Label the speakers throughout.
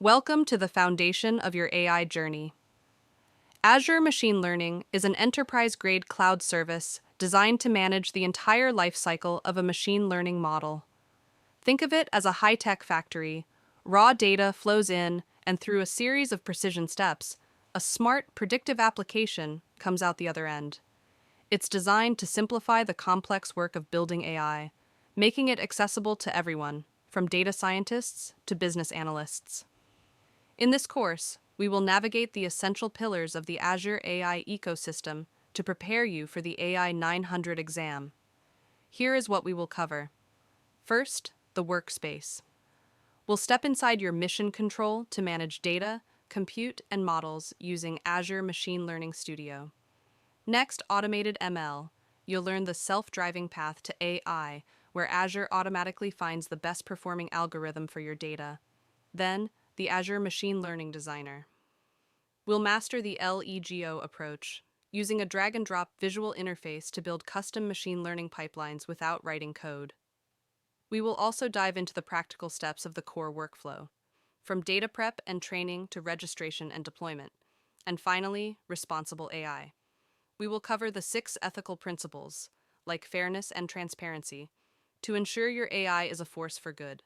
Speaker 1: Welcome to the foundation of your AI journey. Azure Machine Learning is an enterprise-grade cloud service designed to manage the entire lifecycle of a machine learning model. Think of it as a high-tech factory. Raw data flows in, and through a series of precision steps, a smart, predictive application comes out the other end. It's designed to simplify the complex work of building AI, making it accessible to everyone, from data scientists to business analysts. In this course, we will navigate the essential pillars of the Azure AI ecosystem to prepare you for the AI-900 exam. Here is what we will cover. First, the workspace. We'll step inside your mission control to manage data, compute, and models using Azure Machine Learning Studio. Next, automated ML. You'll learn the self-driving path to AI, where Azure automatically finds the best performing algorithm for your data. Then, the Azure Machine Learning Designer. We'll master the LEGO approach, using a drag-and-drop visual interface to build custom machine learning pipelines without writing code. We will also dive into the practical steps of the core workflow, from data prep and training to registration and deployment. And finally, responsible AI. We will cover the 6 ethical principles, like fairness and transparency, to ensure your AI is a force for good.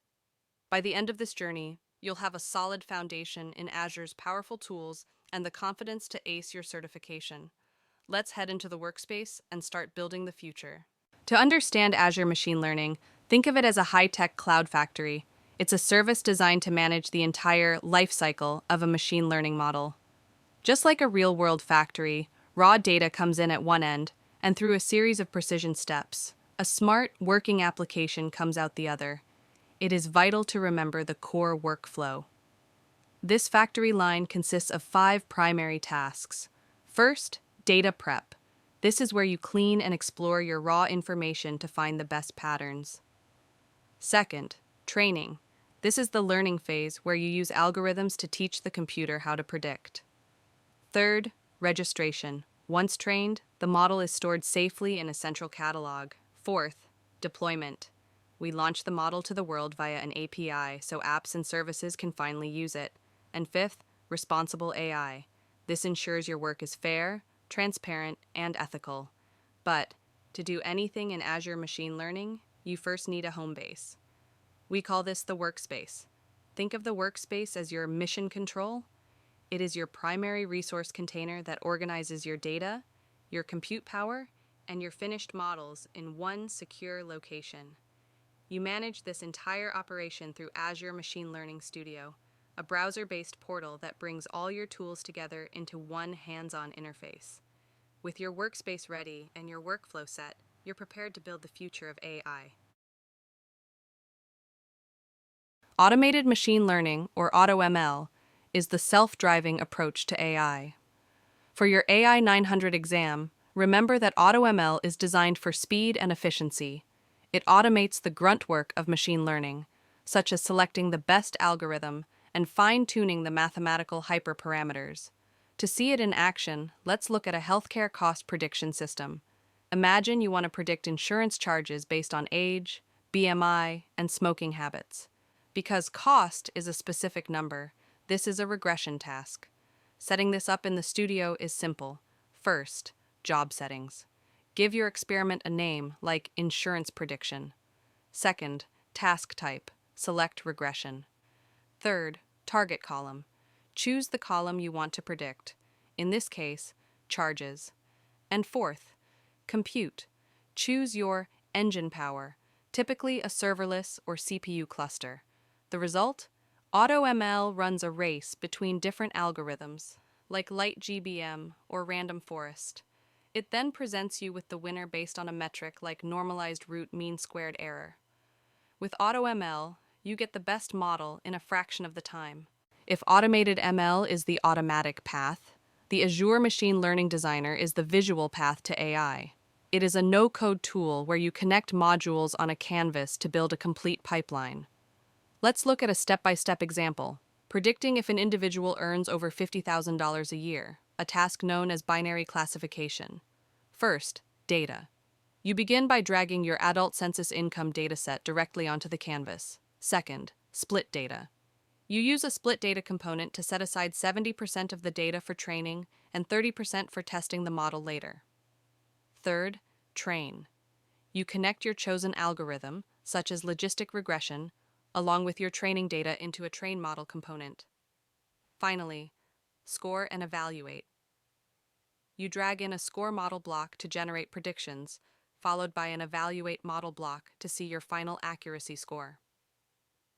Speaker 1: By the end of this journey, you'll have a solid foundation in Azure's powerful tools and the confidence to ace your certification. Let's head into the workspace and start building the future. To understand Azure Machine Learning, think of it as a high-tech cloud factory. It's a service designed to manage the entire life cycle of a machine learning model. Just like a real-world factory, raw data comes in at one end, and through a series of precision steps, a smart, working application comes out the other. It is vital to remember the core workflow. This factory line consists of 5 primary tasks. First, data prep. This is where you clean and explore your raw information to find the best patterns. Second, training. This is the learning phase where you use algorithms to teach the computer how to predict. Third, registration. Once trained, the model is stored safely in a central catalog. Fourth, deployment. We launch the model to the world via an API so apps and services can finally use it. And fifth, responsible AI. This ensures your work is fair, transparent, and ethical. But to do anything in Azure Machine Learning, you first need a home base. We call this the workspace. Think of the workspace as your mission control. It is your primary resource container that organizes your data, your compute power, and your finished models in one secure location. You manage this entire operation through Azure Machine Learning Studio, a browser-based portal that brings all your tools together into one hands-on interface. With your workspace ready and your workflow set, you're prepared to build the future of AI. Automated machine learning, or AutoML, is the self-driving approach to AI. For your AI-900 exam, remember that AutoML is designed for speed and efficiency. It automates the grunt work of machine learning, such as selecting the best algorithm and fine-tuning the mathematical hyperparameters. To see it in action, let's look at a healthcare cost prediction system. Imagine you want to predict insurance charges based on age, BMI, and smoking habits. Because cost is a specific number, this is a regression task. Setting this up in the studio is simple. First, job settings. Give your experiment a name, like insurance prediction. Second, task type. Select regression. Third, target column. Choose the column you want to predict. In this case, charges. And fourth, compute. Choose your engine power, typically a serverless or CPU cluster. The result? AutoML runs a race between different algorithms, like light GBM or random forest. It then presents you with the winner based on a metric like normalized root mean squared error. With AutoML, you get the best model in a fraction of the time. If automated ML is the automatic path, the Azure Machine Learning Designer is the visual path to AI. It is a no-code tool where you connect modules on a canvas to build a complete pipeline. Let's look at a step-by-step example, predicting if an individual earns over $50,000 a year, a task known as binary classification. First, data. You begin by dragging your adult census income dataset directly onto the canvas. Second, split data. You use a split data component to set aside 70% of the data for training and 30% for testing the model later. Third, train. You connect your chosen algorithm, such as logistic regression, along with your training data into a train model component. Finally, score and evaluate. You drag in a score model block to generate predictions, followed by an evaluate model block to see your final accuracy score.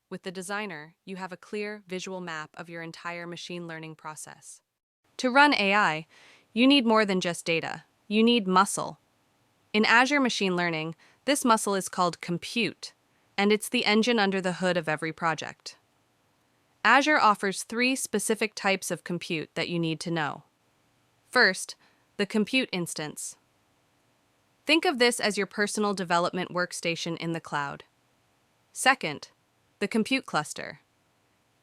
Speaker 1: With the designer, you have a clear visual map of your entire machine learning process. To run AI, you need more than just data. You need muscle. In Azure Machine Learning, this muscle is called compute, and it's the engine under the hood of every project. Azure offers 3 specific types of compute that you need to know. First, the compute instance. Think of this as your personal development workstation in the cloud. Second, the compute cluster.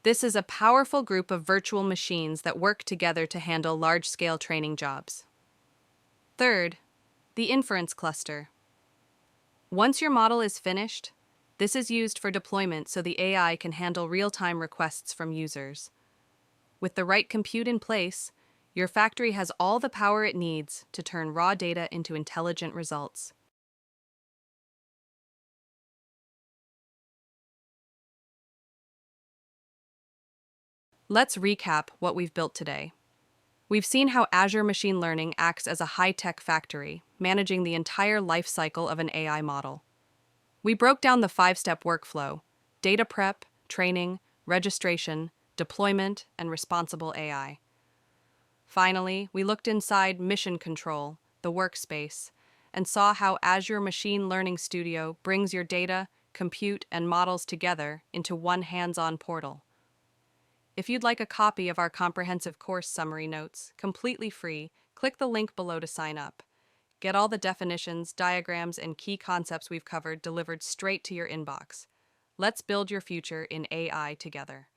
Speaker 1: This is a powerful group of virtual machines that work together to handle large-scale training jobs. Third, the inference cluster. Once your model is finished, this is used for deployment so the AI can handle real-time requests from users. With the right compute in place, your factory has all the power it needs to turn raw data into intelligent results. Let's recap what we've built today. We've seen how Azure Machine Learning acts as a high-tech factory, managing the entire life cycle of an AI model. We broke down the 5-step workflow: data prep, training, registration, deployment, and responsible AI. Finally, we looked inside Mission Control, the workspace, and saw how Azure Machine Learning Studio brings your data, compute, and models together into one hands-on portal. If you'd like a copy of our comprehensive course summary notes, completely free, click the link below to sign up. Get all the definitions, diagrams, and key concepts we've covered delivered straight to your inbox. Let's build your future in AI together.